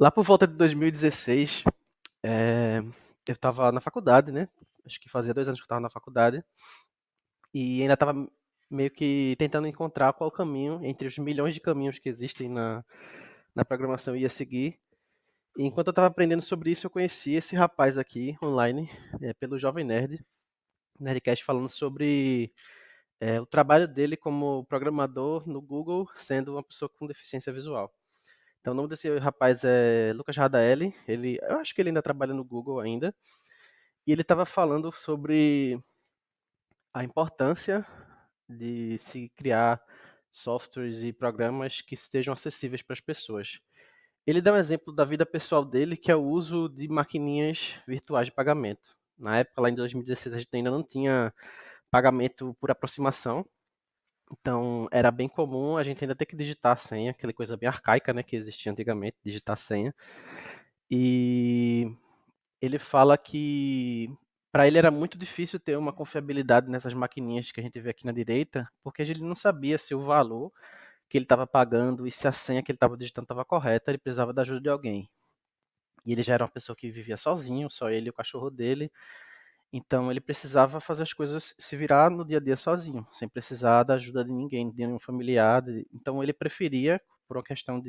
Lá por volta de 2016, eu estava na faculdade, né? Acho que fazia 2 anos que eu estava na faculdade e ainda estava meio que tentando encontrar qual caminho entre os milhões de caminhos que existem na programação eu ia seguir. E enquanto eu estava aprendendo sobre isso, eu conheci esse rapaz aqui online, pelo Jovem Nerd, Nerdcast, falando sobre o trabalho dele como programador no Google, sendo uma pessoa com deficiência visual. Então, o nome desse rapaz é Lucas Radaelli. Eu acho que ele ainda trabalha no Google ainda. E ele estava falando sobre a importância de se criar softwares e programas que estejam acessíveis para as pessoas. Ele dá um exemplo da vida pessoal dele, que é o uso de maquininhas virtuais de pagamento. Na época, lá em 2016, a gente ainda não tinha pagamento por aproximação. Então, era bem comum a gente ainda ter que digitar a senha, aquela coisa bem arcaica, né, que existia antigamente, digitar a senha. E ele fala que para ele era muito difícil ter uma confiabilidade nessas maquininhas que a gente vê aqui na direita, porque ele não sabia se o valor que ele estava pagando e se a senha que ele estava digitando estava correta, ele precisava da ajuda de alguém. E ele já era uma pessoa que vivia sozinho, só ele e o cachorro dele, então ele precisava fazer as coisas se virar no dia a dia sozinho, sem precisar da ajuda de ninguém, de nenhum familiar. Então ele preferia, por uma questão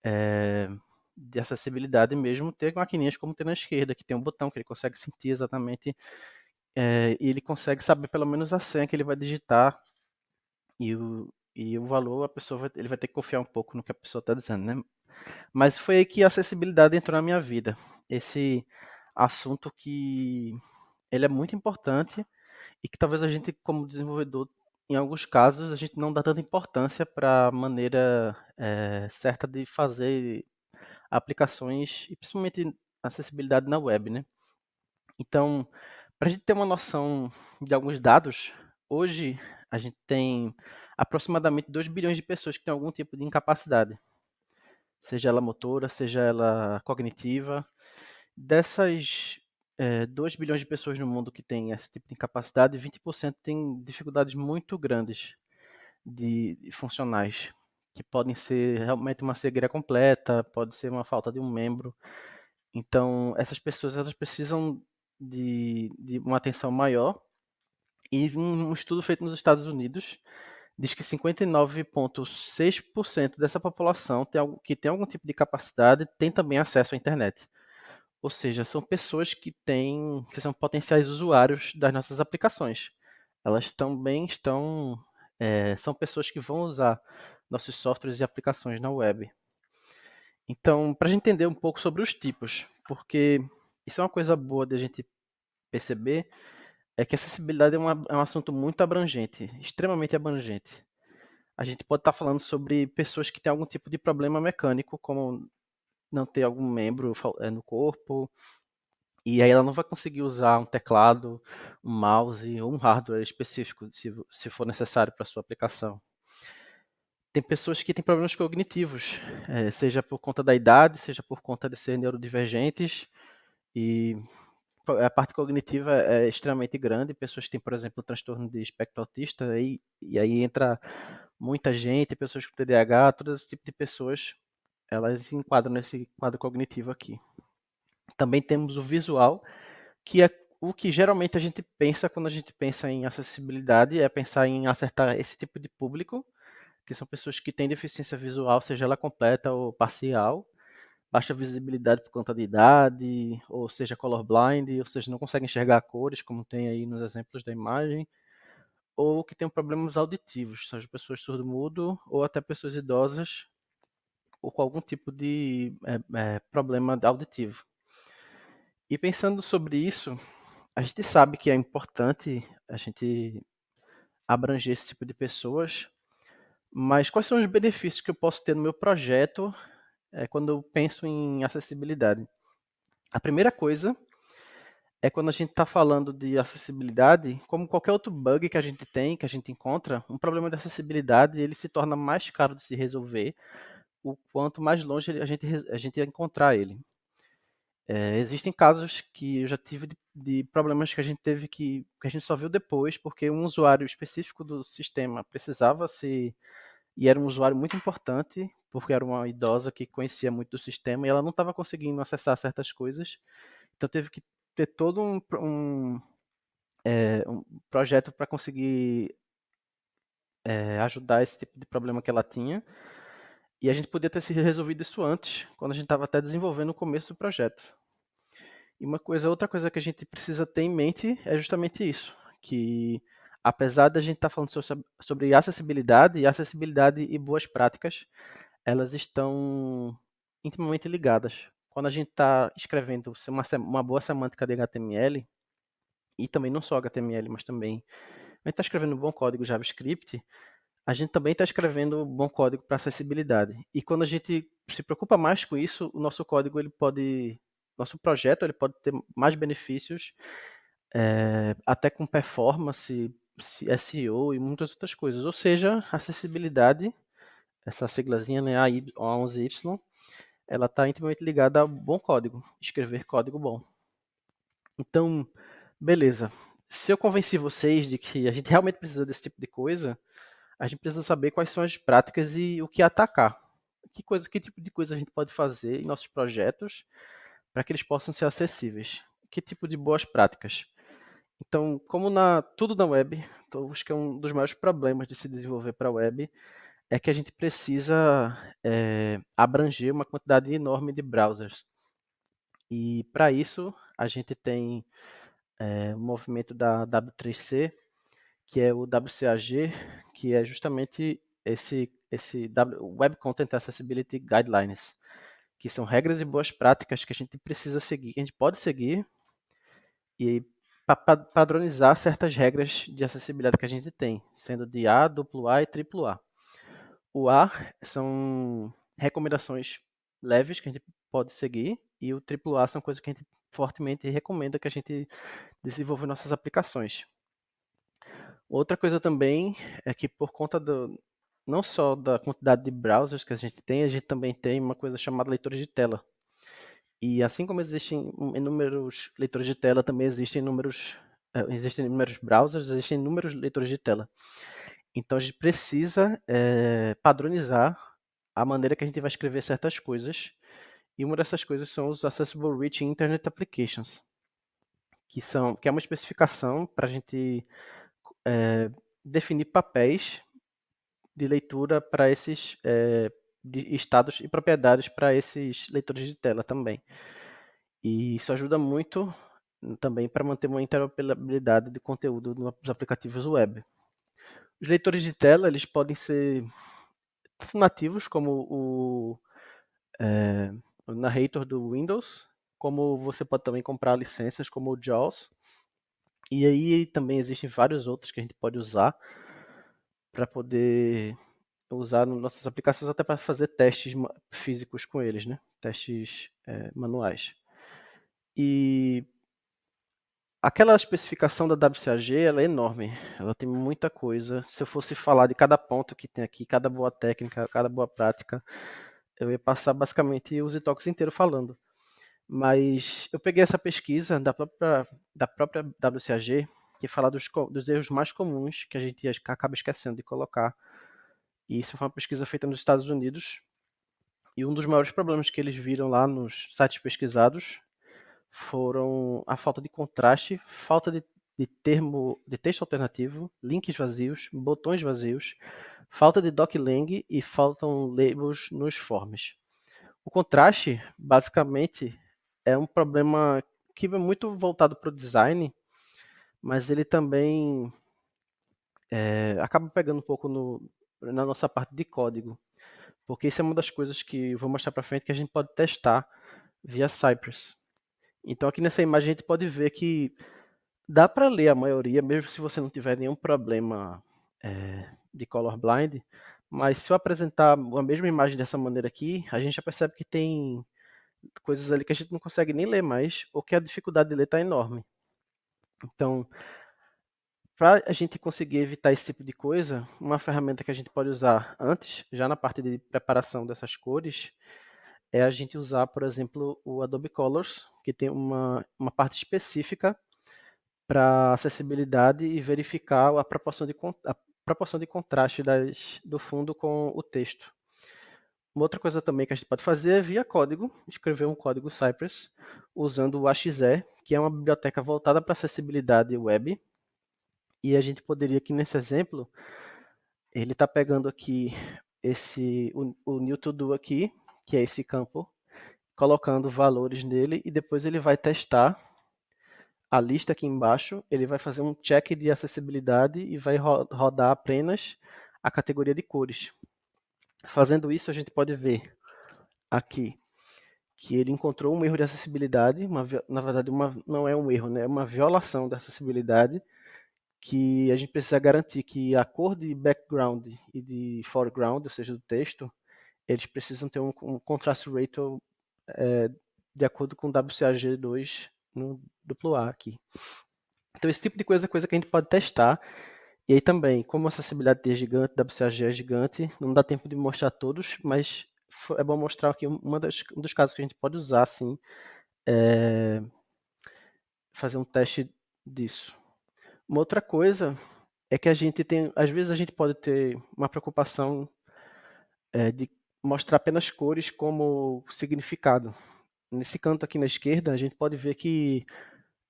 eh, de acessibilidade mesmo, ter maquininhas como tem na esquerda, que tem um botão que ele consegue sentir exatamente, e ele consegue saber pelo menos a senha que ele vai digitar e o valor, ele vai ter que confiar um pouco no que a pessoa está dizendo, né? Mas foi aí que a acessibilidade entrou na minha vida. Esse assunto que ele é muito importante e que talvez a gente, como desenvolvedor, em alguns casos, a gente não dá tanta importância para a maneira certa de fazer aplicações e principalmente acessibilidade na web, né? Então, para a gente ter uma noção de alguns dados, hoje a gente tem aproximadamente 2 bilhões de pessoas que têm algum tipo de incapacidade, seja ela motora, seja ela cognitiva. Dessas 2 bilhões de pessoas no mundo que têm esse tipo de incapacidade, 20% têm dificuldades muito grandes de funcionais, que podem ser realmente uma cegueira completa, pode ser uma falta de um membro. Então, essas pessoas elas precisam de uma atenção maior. E um estudo feito nos Estados Unidos diz que 59,6% dessa população que tem algum tipo de capacidade tem também acesso à internet. Ou seja, são pessoas que são potenciais usuários das nossas aplicações. Elas também são pessoas que vão usar nossos softwares e aplicações na web. Então, para a gente entender um pouco sobre os tipos, porque isso é uma coisa boa de a gente perceber, é que acessibilidade é um assunto muito abrangente, extremamente abrangente. A gente pode estar falando sobre pessoas que têm algum tipo de problema mecânico, como não ter algum membro no corpo, e aí ela não vai conseguir usar um teclado, um mouse ou um hardware específico, se for necessário para a sua aplicação. Tem pessoas que têm problemas cognitivos, seja por conta da idade, seja por conta de serem neurodivergentes, e a parte cognitiva é extremamente grande. Pessoas que têm, por exemplo, transtorno de espectro autista, e aí entra muita gente, pessoas com TDAH, todo esse tipo de pessoas, elas se enquadram nesse quadro cognitivo aqui. Também temos o visual, que é o que geralmente a gente pensa quando a gente pensa em acessibilidade, é pensar em acertar esse tipo de público, que são pessoas que têm deficiência visual, seja ela completa ou parcial, baixa visibilidade por conta de idade, ou seja, colorblind, ou seja, não conseguem enxergar cores, como tem aí nos exemplos da imagem, ou que tem problemas auditivos, são as pessoas surdo-mudo ou até pessoas idosas ou com algum tipo de problema auditivo. E pensando sobre isso, a gente sabe que é importante a gente abranger esse tipo de pessoas, mas quais são os benefícios que eu posso ter no meu projeto quando eu penso em acessibilidade? A primeira coisa é quando a gente está falando de acessibilidade, como qualquer outro bug que a gente tem, que a gente encontra, um problema de acessibilidade ele se torna mais caro de se resolver o quanto mais longe a gente encontrar ele. Existem casos que eu já tive de problemas que a gente teve que a gente só viu depois, porque um usuário específico do sistema precisava ser, e era um usuário muito importante, porque era uma idosa que conhecia muito do sistema e ela não estava conseguindo acessar certas coisas. Então teve que ter todo um projeto para conseguir ajudar esse tipo de problema que ela tinha. E a gente podia ter se resolvido isso antes, quando a gente estava até desenvolvendo o começo do projeto. E outra coisa que a gente precisa ter em mente é justamente isso, que apesar da gente estar falando sobre acessibilidade e boas práticas, elas estão intimamente ligadas. Quando a gente está escrevendo uma boa semântica de HTML, e também não só HTML, mas também a gente está escrevendo um bom código JavaScript, a gente também está escrevendo um bom código para acessibilidade. E quando a gente se preocupa mais com isso, o nosso código nosso projeto ele pode ter mais benefícios, até com performance, SEO e muitas outras coisas. Ou seja, acessibilidade, essa siglazinha, né, A11Y, ela está intimamente ligada ao bom código, escrever código bom. Então, beleza. Se eu convenci vocês de que a gente realmente precisa desse tipo de coisa, a gente precisa saber quais são as práticas e o que atacar. Que tipo de coisa a gente pode fazer em nossos projetos para que eles possam ser acessíveis? Que tipo de boas práticas? Então, como tudo na web, então, acho que é um dos maiores problemas de se desenvolver para a web é que a gente precisa abranger uma quantidade enorme de browsers. E para isso, a gente tem o movimento da W3C, que é o WCAG, que é justamente esse Web Content Accessibility Guidelines, que são regras e boas práticas que a gente precisa seguir, que a gente pode seguir e padronizar certas regras de acessibilidade que a gente tem, sendo de A, AA e AAA. O A são recomendações leves que a gente pode seguir e o AAA são coisas que a gente fortemente recomenda que a gente desenvolva nossas aplicações. Outra coisa também é que por conta não só da quantidade de browsers que a gente também tem uma coisa chamada leitores de tela. E assim como existem inúmeros leitores de tela, também existem inúmeros browsers, existem inúmeros leitores de tela. Então a gente precisa padronizar a maneira que a gente vai escrever certas coisas. E uma dessas coisas são os Accessible Rich Internet Applications, que é uma especificação para a gente definir papéis de leitura para esses de estados e propriedades para esses leitores de tela também. E isso ajuda muito também para manter uma interoperabilidade de conteúdo nos aplicativos web. Os leitores de tela eles podem ser nativos, como o narrator do Windows, como você pode também comprar licenças como o JAWS. E aí também existem vários outros que a gente pode usar para poder usar nas nossas aplicações até para fazer testes físicos com eles, né? Testes manuais. E aquela especificação da WCAG, ela é enorme, ela tem muita coisa. Se eu fosse falar de cada ponto que tem aqui, cada boa técnica, cada boa prática, eu ia passar basicamente os e-talks inteiro falando. Mas eu peguei essa pesquisa da própria WCAG, que fala dos erros mais comuns que a gente acaba esquecendo de colocar. E isso foi uma pesquisa feita nos Estados Unidos. E um dos maiores problemas que eles viram lá nos sites pesquisados foram a falta de contraste, falta de texto alternativo, links vazios, botões vazios, falta de doclang e faltam labels nos forms. O contraste, basicamente, é um problema que é muito voltado para o design, mas ele também acaba pegando um pouco na nossa parte de código, porque isso é uma das coisas que eu vou mostrar para frente que a gente pode testar via Cypress. Então aqui nessa imagem a gente pode ver que dá para ler a maioria, mesmo se você não tiver nenhum problema de colorblind, mas se eu apresentar a mesma imagem dessa maneira aqui, a gente já percebe que tem coisas ali que a gente não consegue nem ler mais, ou que a dificuldade de ler está enorme. Então, para a gente conseguir evitar esse tipo de coisa, uma ferramenta que a gente pode usar antes, já na parte de preparação dessas cores, é a gente usar, por exemplo, o Adobe Colors, que tem uma parte específica para acessibilidade e verificar a proporção de contraste do fundo com o texto. Uma outra coisa também que a gente pode fazer é via código, escrever um código Cypress usando o AXE, que é uma biblioteca voltada para acessibilidade web. E a gente poderia aqui nesse exemplo, ele está pegando aqui o new to do aqui, que é esse campo, colocando valores nele e depois ele vai testar a lista aqui embaixo, ele vai fazer um check de acessibilidade e vai rodar apenas a categoria de cores. Fazendo isso, a gente pode ver aqui que ele encontrou um erro de acessibilidade, na verdade não é um erro, né? É uma violação da acessibilidade, que a gente precisa garantir que a cor de background e de foreground, ou seja, do texto, eles precisam ter um contrast ratio de acordo com o WCAG2 no A aqui. Então esse tipo de coisa é coisa que a gente pode testar. E aí também, como a acessibilidade é gigante, WCAG é gigante, não dá tempo de mostrar todos, mas é bom mostrar aqui um dos casos que a gente pode usar, assim, fazer um teste disso. Uma outra coisa é que a gente tem, às vezes a gente pode ter uma preocupação de mostrar apenas cores como significado. Nesse canto aqui na esquerda, a gente pode ver que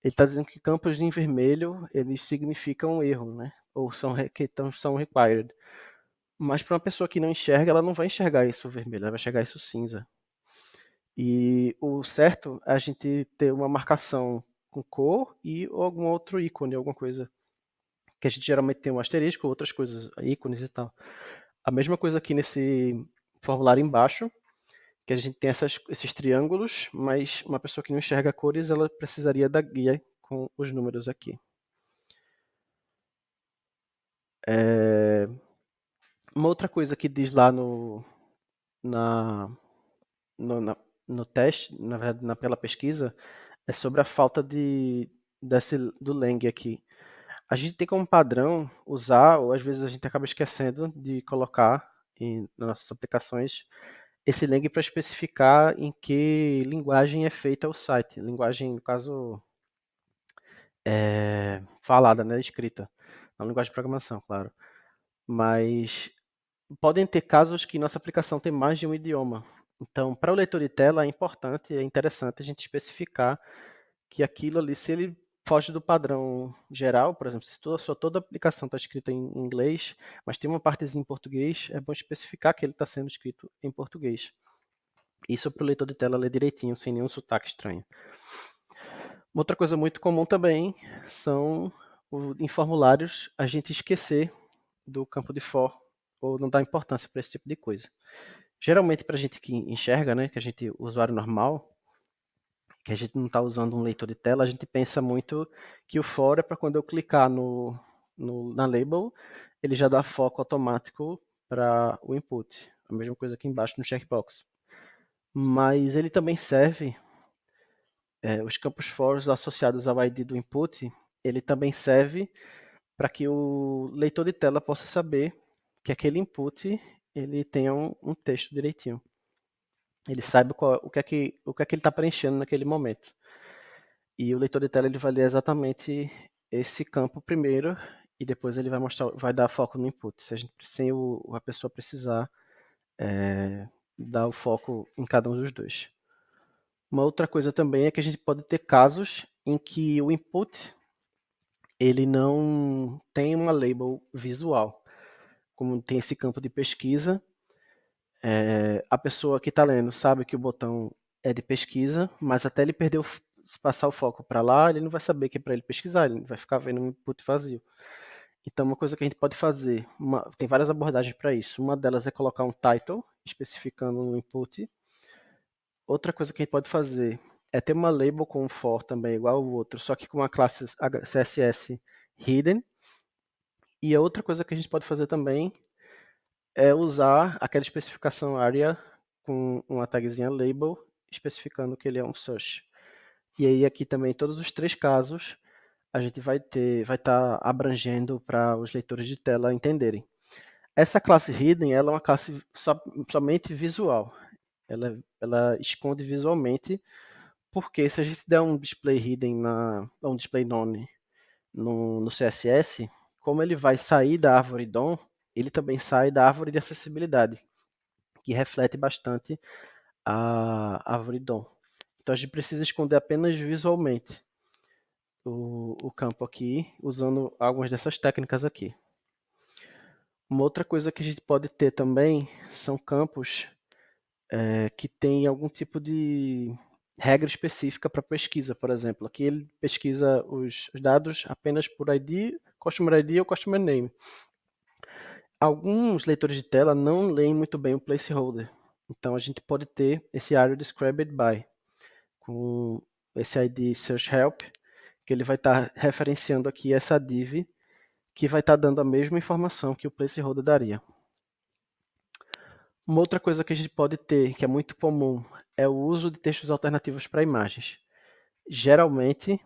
ele está dizendo que campos em vermelho eles significam um erro, né? Ou são required. Mas para uma pessoa que não enxerga, ela não vai enxergar isso vermelho, ela vai enxergar isso cinza. E o certo é a gente ter uma marcação com cor e algum outro ícone, alguma coisa. Que a gente geralmente tem um asterisco, outras coisas, ícones e tal. A mesma coisa aqui nesse formulário embaixo, que a gente tem esses triângulos, mas uma pessoa que não enxerga cores, ela precisaria da guia com os números aqui. Uma outra coisa que diz lá na, no, na, no teste, na verdade, pela pesquisa, é sobre a falta do Lang aqui. A gente tem como padrão usar, ou às vezes a gente acaba esquecendo de colocar nas nossas aplicações, esse Lang para especificar em que linguagem é feita o site. Linguagem, no caso, falada, né, escrita. Não linguagem de programação, claro. Mas podem ter casos que nossa aplicação tem mais de um idioma. Então, para o leitor de tela é importante, é interessante a gente especificar que aquilo ali, se ele foge do padrão geral, por exemplo, se toda a aplicação está escrita em inglês, mas tem uma partezinha em português, é bom especificar que ele está sendo escrito em português. Isso para o leitor de tela ler direitinho, sem nenhum sotaque estranho. Outra coisa muito comum também são em formulários a gente esquecer do campo de for ou não dar importância para esse tipo de coisa. Geralmente para a gente que enxerga, né, que a gente usuário normal, que a gente não está usando um leitor de tela, a gente pensa muito que o for é para quando eu clicar na label, ele já dá foco automático para o input. A mesma coisa aqui embaixo no checkbox. Mas ele também serve, os campos for associados ao ID do input, ele também serve para que o leitor de tela possa saber que aquele input ele tenha um texto direitinho. Ele sabe o que é que ele está preenchendo naquele momento. E o leitor de tela ele vai ler exatamente esse campo primeiro e depois ele vai dar foco no input, sem a pessoa precisar dar o foco em cada um dos dois. Uma outra coisa também é que a gente pode ter casos em que o input ele não tem uma label visual. Como tem esse campo de pesquisa, a pessoa que está lendo sabe que o botão é de pesquisa, mas até ele passar o foco para lá, ele não vai saber que é para ele pesquisar, ele vai ficar vendo um input vazio. Então, uma coisa que a gente pode fazer, tem várias abordagens para isso. Uma delas é colocar um title, especificando no input. Outra coisa que a gente pode fazer é ter uma label com um for também, igual o outro, só que com a classe CSS hidden. E a outra coisa que a gente pode fazer também é usar aquela especificação area com uma tagzinha label, especificando que ele é um search. E aí aqui também, todos os três casos, a gente vai estar abrangendo para os leitores de tela entenderem. Essa classe hidden, ela é uma classe somente visual. Ela esconde visualmente, porque se a gente der um display hidden um display none no CSS, como ele vai sair da árvore DOM, ele também sai da árvore de acessibilidade, que reflete bastante a árvore DOM. Então a gente precisa esconder apenas visualmente o campo aqui, usando algumas dessas técnicas aqui. Uma outra coisa que a gente pode ter também são campos que tem algum tipo de regra específica para pesquisa, por exemplo. Aqui ele pesquisa os dados apenas por ID, Customer ID ou Customer Name. Alguns leitores de tela não leem muito bem o placeholder. Então a gente pode ter esse area described by, com esse ID search help, que ele vai estar referenciando aqui essa div, que vai estar dando a mesma informação que o placeholder daria. Uma outra coisa que a gente pode ter, que é muito comum, é o uso de textos alternativos para imagens. Geralmente,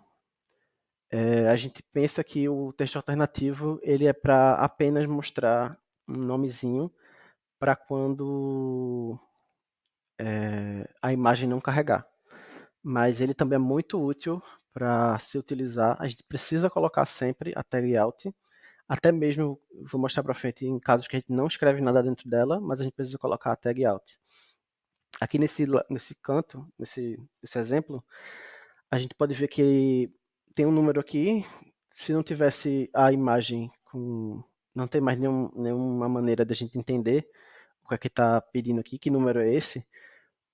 a gente pensa que o texto alternativo ele é para apenas mostrar um nomezinho para quando a imagem não carregar. Mas ele também é muito útil para se utilizar. A gente precisa colocar sempre a tag alt, até mesmo, vou mostrar para frente, em casos que a gente não escreve nada dentro dela, mas a gente precisa colocar a tag alt. Aqui nesse canto, nesse exemplo, a gente pode ver que tem um número aqui. Se não tivesse a imagem com. Não tem mais nenhuma maneira de a gente entender o que é que está pedindo aqui, que número é esse.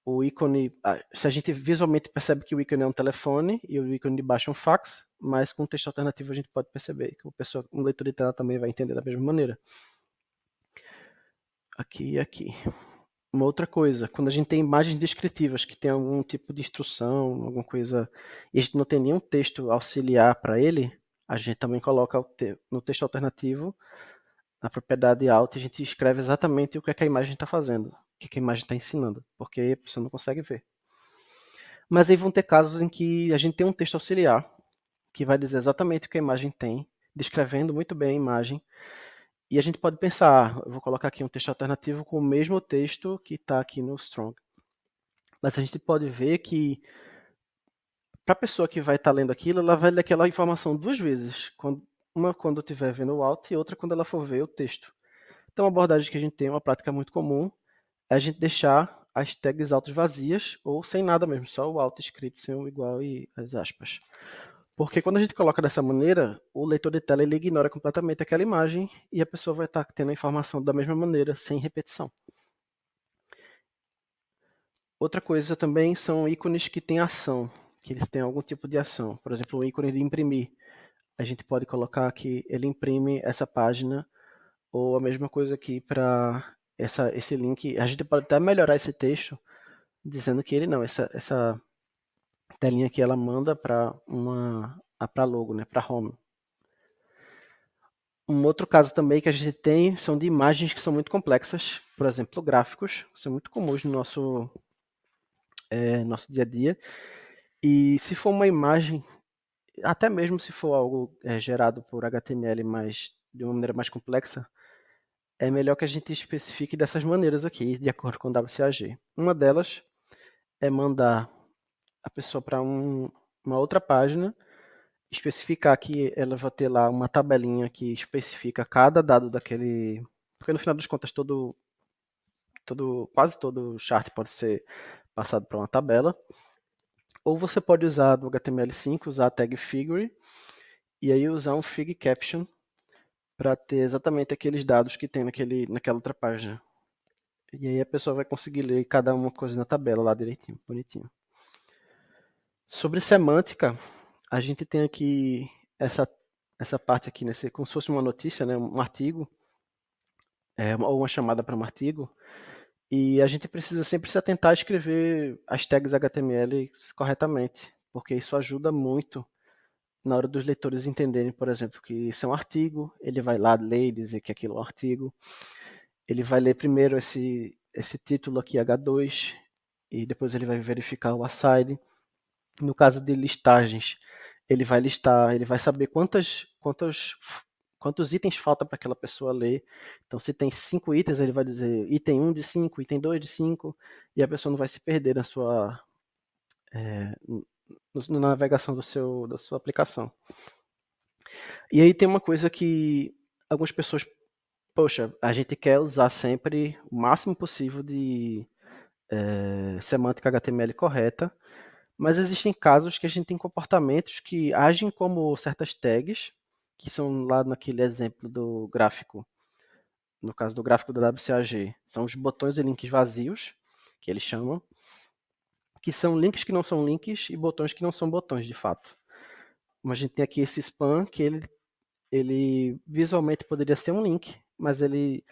O ícone, se a gente visualmente percebe que o ícone é um telefone e o ícone de baixo é um fax, mas com texto alternativo a gente pode perceber que um leitor de tela também vai entender da mesma maneira. Aqui e aqui. Uma outra coisa, quando a gente tem imagens descritivas que tem algum tipo de instrução, alguma coisa, e a gente não tem nenhum texto auxiliar para ele, a gente também coloca no texto alternativo, na propriedade alt, a gente escreve exatamente o que é que a imagem está fazendo, o que é que a imagem está ensinando, porque a pessoa não consegue ver. Mas aí vão ter casos em que a gente tem um texto auxiliar, que vai dizer exatamente o que a imagem tem, descrevendo muito bem a imagem, e a gente pode pensar, eu vou colocar aqui um texto alternativo com o mesmo texto que está aqui no Strong. Mas a gente pode ver que, para a pessoa que vai estar lendo aquilo, ela vai ler aquela informação duas vezes. Uma quando estiver vendo o alt e outra quando ela for ver o texto. Então, uma abordagem que a gente tem, uma prática muito comum, é a gente deixar as tags altas vazias ou sem nada mesmo, só o alt escrito sem o igual e as aspas. Porque quando a gente coloca dessa maneira, o leitor de tela ele ignora completamente aquela imagem e a pessoa vai estar tendo a informação da mesma maneira, sem repetição. Outra coisa também são ícones que têm ação, que eles têm algum tipo de ação. Por exemplo, o ícone de imprimir. A gente pode colocar que ele imprime essa página, ou a mesma coisa aqui para esse link. A gente pode até melhorar esse texto, dizendo que ele não, essa telinha aqui ela manda para para logo, né, para home. Um outro caso também que a gente tem são de imagens que são muito complexas, por exemplo, gráficos, são muito comuns no nosso dia a dia. E se for uma imagem, até mesmo se for algo gerado por HTML, mas de uma maneira mais complexa, é melhor que a gente especifique dessas maneiras aqui, de acordo com o WCAG. Uma delas é mandar a pessoa para uma outra página, especificar que ela vai ter lá uma tabelinha que especifica cada dado daquele. Porque no final das contas, quase todo chart pode ser passado para uma tabela. Ou você pode usar do HTML5, usar a tag figure, e aí usar um fig caption para ter exatamente aqueles dados que tem naquela outra página. E aí a pessoa vai conseguir ler cada uma coisa na tabela lá direitinho, bonitinho. Sobre semântica, a gente tem aqui essa parte aqui, como se fosse uma notícia, né, um artigo, ou uma chamada para um artigo, e a gente precisa sempre se atentar a escrever as tags HTML corretamente, porque isso ajuda muito na hora dos leitores entenderem, por exemplo, que isso é um artigo, ele vai lá ler e dizer que aquilo é um artigo, ele vai ler primeiro esse título aqui H2, e depois ele vai verificar o aside. No caso de listagens, ele vai listar, ele vai saber quantos itens falta para aquela pessoa ler. Então, se tem 5 itens, ele vai dizer item 1 de 5, item 2 de 5, e a pessoa não vai se perder na navegação da sua aplicação. E aí tem uma coisa que algumas pessoas Poxa, a gente quer usar sempre o máximo possível de semântica HTML correta, mas existem casos que a gente tem comportamentos que agem como certas tags, que são lá naquele exemplo do gráfico, no caso do gráfico do WCAG, são os botões e links vazios, que eles chamam, que são links que não são links e botões que não são botões de fato. Mas a gente tem aqui esse spam que ele visualmente poderia ser um link, mas ele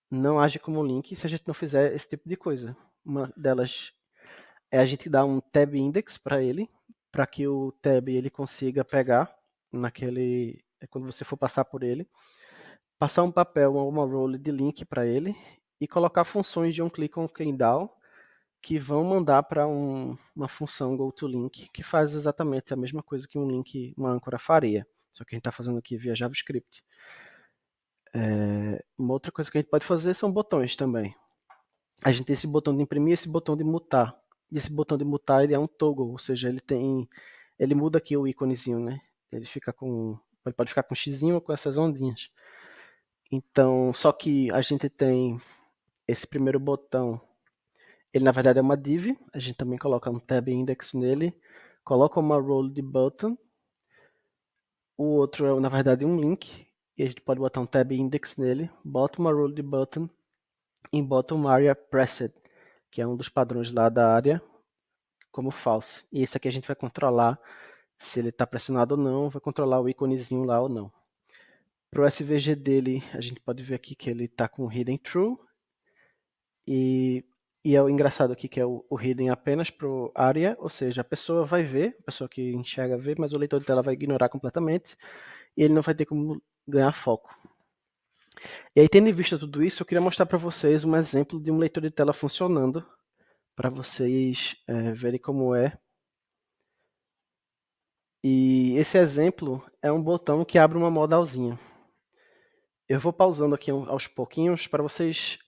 não age como link se a gente não fizer esse tipo de coisa. Uma delas é a gente dar um tab index para ele, para que o tab ele consiga pegar naquele quando você for passar por ele, passar um papel ou uma role de link para ele e colocar funções de onClick onClickDown que vão mandar para uma função goToLink que faz exatamente a mesma coisa que um link, uma âncora faria. Só que a gente está fazendo aqui via JavaScript. Uma outra coisa que a gente pode fazer são botões também. A gente tem esse botão de imprimir e esse botão de mutar. E esse botão de mutar ele é um toggle, ou seja, ele muda aqui o íconezinho, né? Ele fica com, pode ficar com um xizinho ou com essas ondinhas. Então, só que a gente tem esse primeiro botão, ele na verdade é uma div, a gente também coloca um tab index nele, coloca uma role de button, o outro é na verdade um link, e a gente pode botar um tab index nele, bota uma role de button e bota uma area pressed, que é um dos padrões lá da área, como false. E esse aqui a gente vai controlar se ele está pressionado ou não, vai controlar o íconezinho lá ou não. Para o SVG dele, a gente pode ver aqui que ele está com hidden true, e, e é o engraçado aqui que é o hidden apenas para o área, ou seja, a pessoa vai ver, a pessoa que enxerga vê, mas o leitor de tela vai ignorar completamente, e ele não vai ter como ganhar foco. E aí, tendo em vista tudo isso, eu queria mostrar para vocês um exemplo de um leitor de tela funcionando, para vocês verem como é. E esse exemplo é um botão que abre uma modalzinha. Eu vou pausando aqui aos pouquinhos para vocês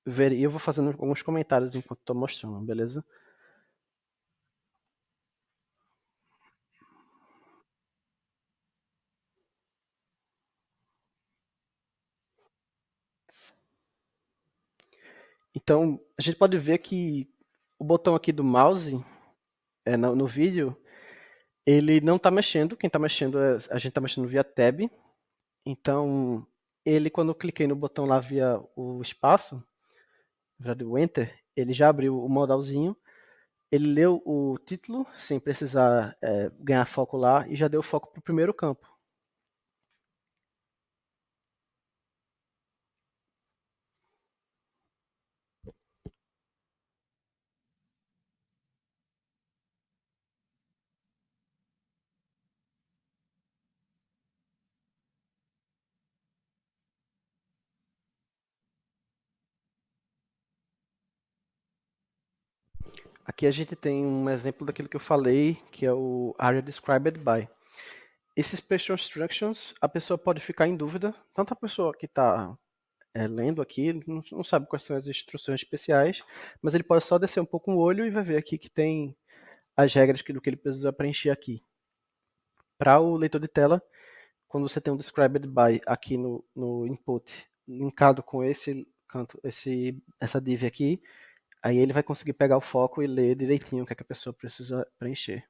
verem. E eu vou fazendo alguns comentários enquanto estou mostrando, beleza? Então, a gente pode ver que o botão aqui do mouse, no vídeo, ele não está mexendo. Quem está mexendo, a gente está mexendo via tab. Então, ele, quando eu cliquei no botão lá via o espaço, já o Enter, ele já abriu o modalzinho. Ele leu o título sem precisar ganhar foco lá e já deu foco para o primeiro campo. Aqui a gente tem um exemplo daquilo que eu falei, que é o Area Described By. Esses Special Instructions, a pessoa pode ficar em dúvida, tanto a pessoa que está lendo aqui, ele não sabe quais são as instruções especiais, mas ele pode só descer um pouco o olho e vai ver aqui que tem as regras do que ele precisa preencher aqui. Para o leitor de tela, quando você tem um Described By aqui no input, linkado com esse canto, essa div aqui, aí ele vai conseguir pegar o foco e ler direitinho o que, é que a pessoa precisa preencher.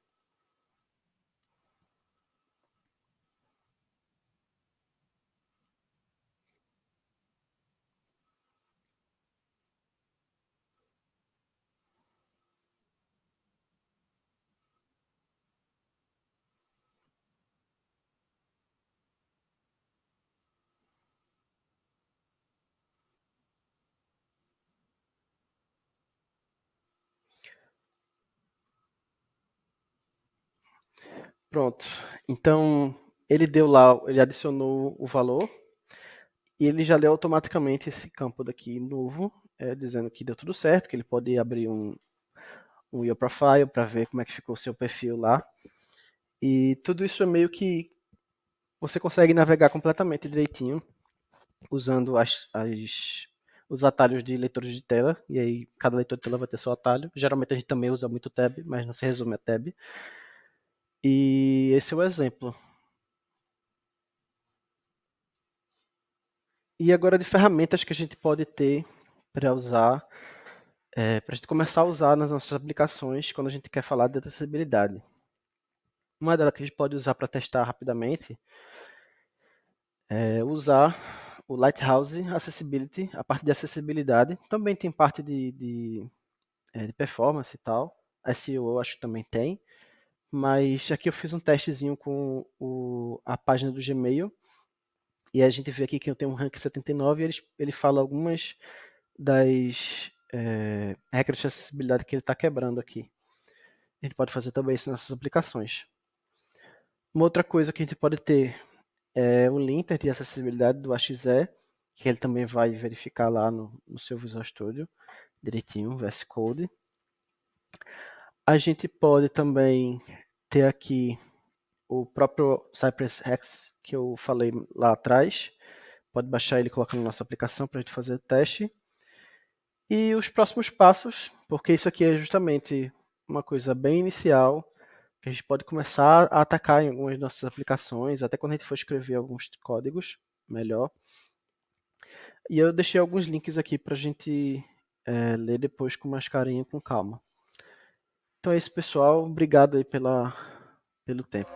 Pronto. Então, ele deu lá, ele adicionou o valor e ele já leu automaticamente esse campo daqui novo, dizendo que deu tudo certo, que ele pode abrir um Your Profile para ver como é que ficou o seu perfil lá. E tudo isso é meio que você consegue navegar completamente direitinho usando os atalhos de leitores de tela, e aí cada leitor de tela vai ter seu atalho. Geralmente a gente também usa muito tab, mas não se resume a tab. E esse é o exemplo. E agora de ferramentas que a gente pode ter para usar, para a gente começar a usar nas nossas aplicações quando a gente quer falar de acessibilidade. Uma delas que a gente pode usar para testar rapidamente é usar o Lighthouse Accessibility, a parte de acessibilidade. Também tem parte de performance e tal. SEO eu acho que também tem. Mas aqui eu fiz um testezinho com a página do Gmail. E a gente vê aqui que eu tenho um rank 79 e ele fala algumas das regras de acessibilidade que ele está quebrando aqui. A gente pode fazer também isso nessas aplicações. Uma outra coisa que a gente pode ter é o linter de acessibilidade do AXE, que ele também vai verificar lá no seu Visual Studio direitinho, o VS Code. A gente pode também ter aqui o próprio Cypress Hex que eu falei lá atrás. Pode baixar ele e colocar na nossa aplicação para a gente fazer o teste. E os próximos passos, porque isso aqui é justamente uma coisa bem inicial, que a gente pode começar a atacar em algumas nossas aplicações, até quando a gente for escrever alguns códigos melhor. E eu deixei alguns links aqui para a gente ler depois com mais carinho e com calma. Então é isso, pessoal. Obrigado aí pelo tempo.